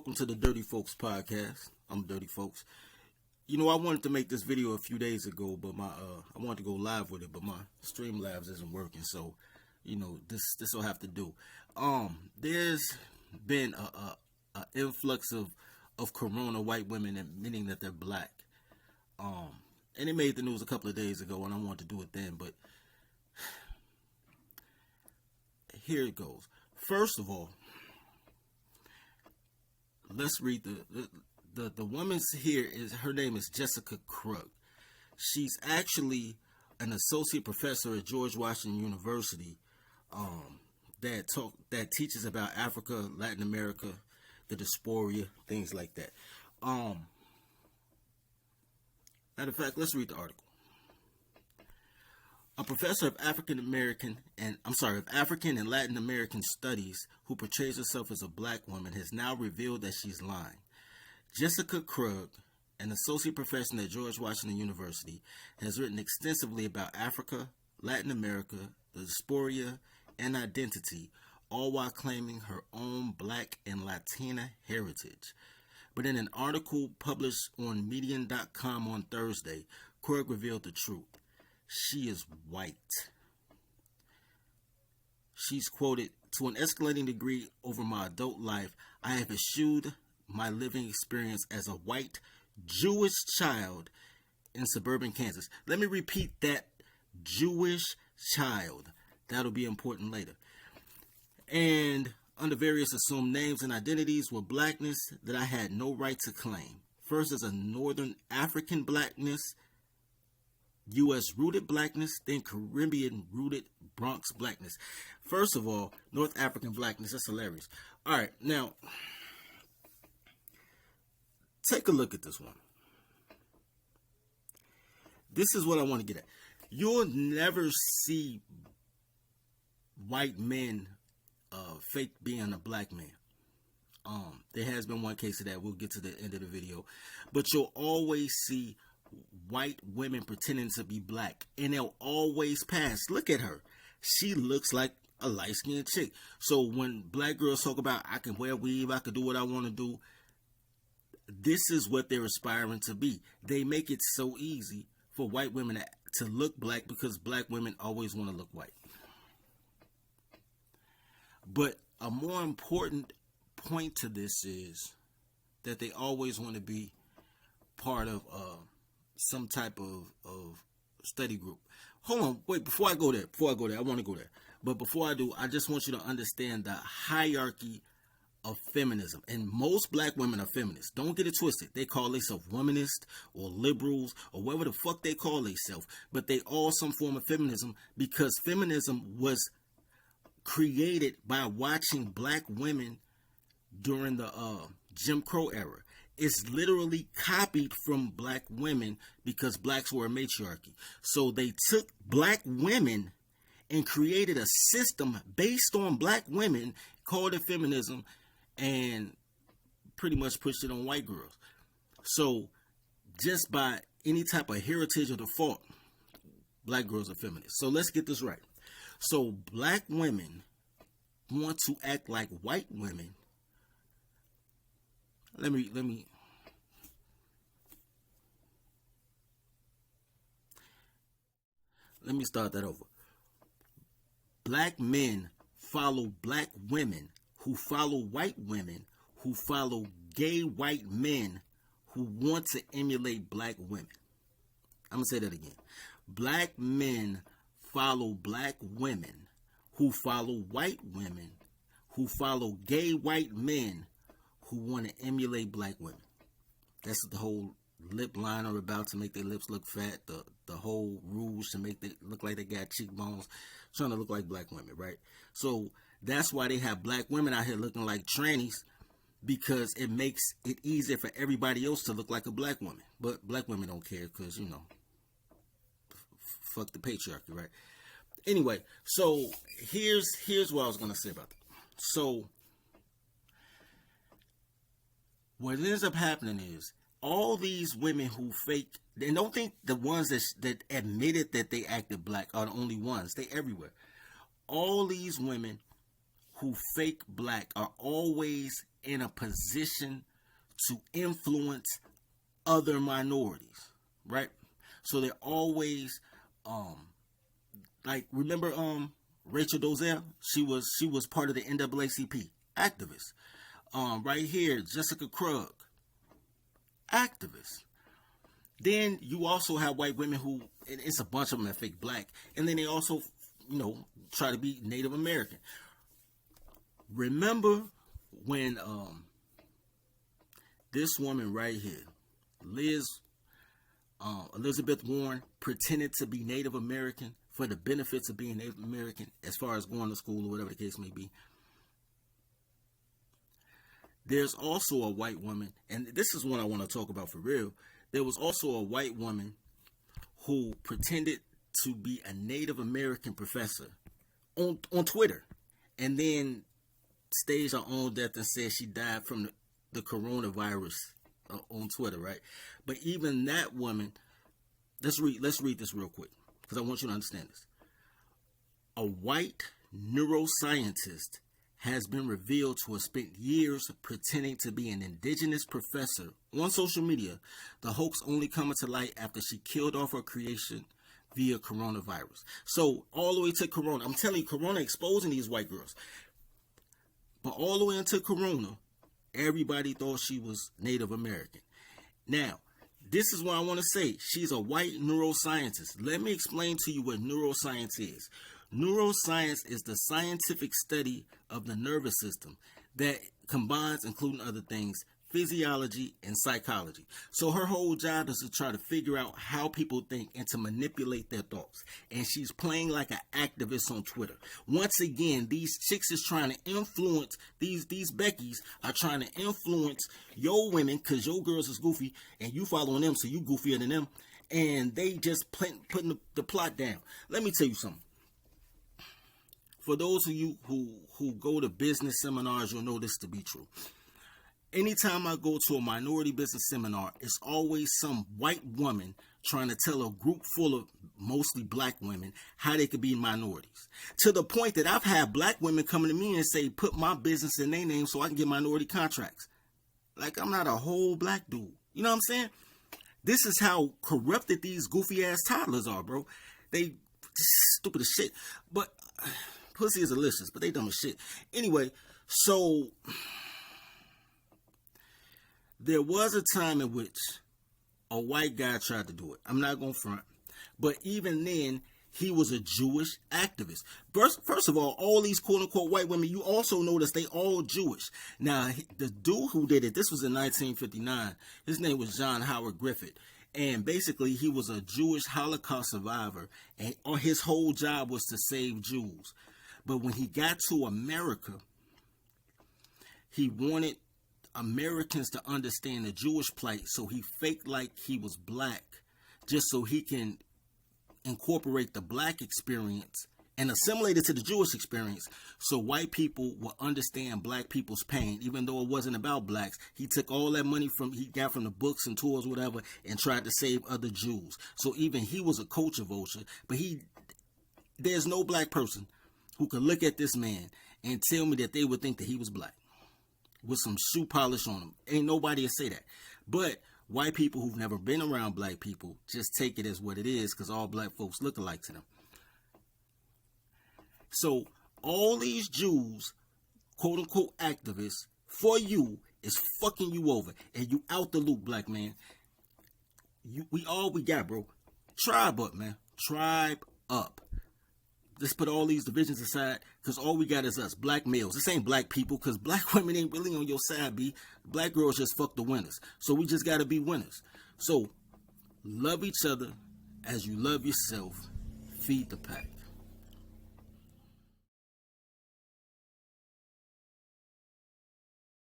welcome to the Dirty Folks podcast. I'm Dirty Folks. You know, I wanted to make this video a few days ago, but I wanted to go live with it, but my Streamlabs isn't working, so this will have to do. There's been a influx of Corona white women admitting that they're black. And it made the news a couple of days ago, and I wanted to do it then, but here it goes. First of all, let's read the woman's here. Her name is Jessica Krug. She's actually an associate professor at George Washington University that teaches about Africa, Latin America, the diaspora, things like that. Matter of fact, let's read the article. A professor of African and Latin American studies who portrays herself as a black woman has now revealed that she's lying. Jessica Krug, an associate professor at George Washington University, has written extensively about Africa, Latin America, the diaspora, and identity, all while claiming her own black and Latina heritage. But in an article published on Medium.com on Thursday, Krug revealed the truth. She is white. She's quoted, "To an escalating degree over my adult life, I have eschewed my living experience as a white Jewish child in suburban Kansas." Let me repeat that. Jewish child. That'll be important later. And under various assumed names and identities with blackness that I had no right to claim. First as a Northern African blackness, U.S.-rooted blackness, then Caribbean-rooted Bronx blackness. First of all, North African blackness, that's hilarious. All right, now, take a look at this one. This is what I want to get at. You'll never see white men fake being a black man. There has been one case of that. We'll get to the end of the video. But you'll always see white women pretending to be black, and they'll always pass. Look at her. She looks like a light-skinned chick. So when black girls talk about, I can wear weave, I can do what I want to do, this is what they're aspiring to be. They make it so easy for white women to look black because black women always want to look white. But a more important point to this is that they always want to be part of some type of study group. Hold on, wait, before I go there, I want to go there. But before I do, I just want you to understand the hierarchy of feminism. And most black women are feminists. Don't get it twisted. They call themselves womanist or liberals or whatever the fuck they call themselves. But they all some form of feminism because feminism was created by watching black women during the Jim Crow era. It's literally copied from black women because blacks were a matriarchy. So they took black women and created a system based on black women, called it feminism, and pretty much pushed it on white girls. So just by any type of heritage or default, black girls are feminists. So let's get this right. So black women want to act like white women. Let me start that over. Black men follow black women who follow white women who follow gay white men who want to emulate black women. I'm going to say that again. Black men follow black women who follow white women who follow gay white men who want to emulate black women. That's the whole lip liner about to make their lips look fat, the whole rouge to make it look like they got cheekbones, trying to look like black women, right? So that's why they have black women out here looking like trannies, because it makes it easier for everybody else to look like a black woman. But black women don't care because, fuck the patriarchy, right? Anyway, so here's what I was going to say about that. So what ends up happening is all these women who fake, and don't think the ones that admitted that they acted black are the only ones. They everywhere. All these women who fake black are always in a position to influence other minorities, right? So they're always like, remember Rachel Dolezal? She was part of the NAACP, activist. Right here, Jessica Krug, activist. Then you also have white women who, and it's a bunch of them that fake black, and then they also, try to be Native American. Remember when this woman right here, Elizabeth Warren, pretended to be Native American for the benefits of being Native American, as far as going to school or whatever the case may be. There's also a white woman, and this is one I want to talk about for real. There was also a white woman who pretended to be a Native American professor on Twitter, and then staged her own death and said she died from the coronavirus on Twitter, right? But even that woman, let's read this real quick, because I want you to understand this. A white neuroscientist has been revealed to have spent years pretending to be an indigenous professor on social media, the hoax only coming to light after she killed off her creation via coronavirus. So all the way to Corona, I'm telling you, Corona exposing these white girls. But all the way into Corona, everybody thought she was Native American. Now, this is what I want to say. She's a white neuroscientist. Let me explain to you what neuroscience is. Neuroscience is the scientific study of the nervous system that combines, including other things, physiology and psychology. So her whole job is to try to figure out how people think and to manipulate their thoughts. And she's playing like an activist on Twitter. Once again, these chicks is trying to influence, these Beckys are trying to influence your women, because your girls is goofy and you following them, so you goofier than them. And they just putting the plot down. Let me tell you something. For those of you who go to business seminars, you'll know this to be true. Anytime I go to a minority business seminar, it's always some white woman trying to tell a group full of mostly black women how they could be minorities. To the point that I've had black women coming to me and say, put my business in their name so I can get minority contracts. Like, I'm not a whole black dude. You know what I'm saying? This is how corrupted these goofy ass toddlers are, bro. They stupid as shit. But pussy is delicious, but they dumb as shit. Anyway, so there was a time in which a white guy tried to do it. I'm not going to front. But even then, he was a Jewish activist. First of all these quote-unquote white women, you also notice they all Jewish. Now, the dude who did it, this was in 1959. His name was John Howard Griffith. And basically, he was a Jewish Holocaust survivor. And his whole job was to save Jews. But when he got to America, he wanted Americans to understand the Jewish plight, so he faked like he was black just so he can incorporate the black experience and assimilate it to the Jewish experience so white people will understand black people's pain. Even though it wasn't about blacks, he took all that money he got from the books and tours, whatever, and tried to save other Jews. So even he was a culture vulture, but there's no black person who could look at this man and tell me that they would think that he was black with some shoe polish on him. Ain't nobody to say that. But white people who've never been around black people just take it as what it is, because all black folks look alike to them. So all these Jews, quote unquote activists, for you is fucking you over, and you out the loop, black man. We all we got, bro. Tribe up, man. Tribe up. Let's put all these divisions aside, because all we got is us, black males. This ain't black people, because black women ain't really on your side, B. Black girls just fuck the winners. So we just got to be winners. So love each other as you love yourself. Feed the pack.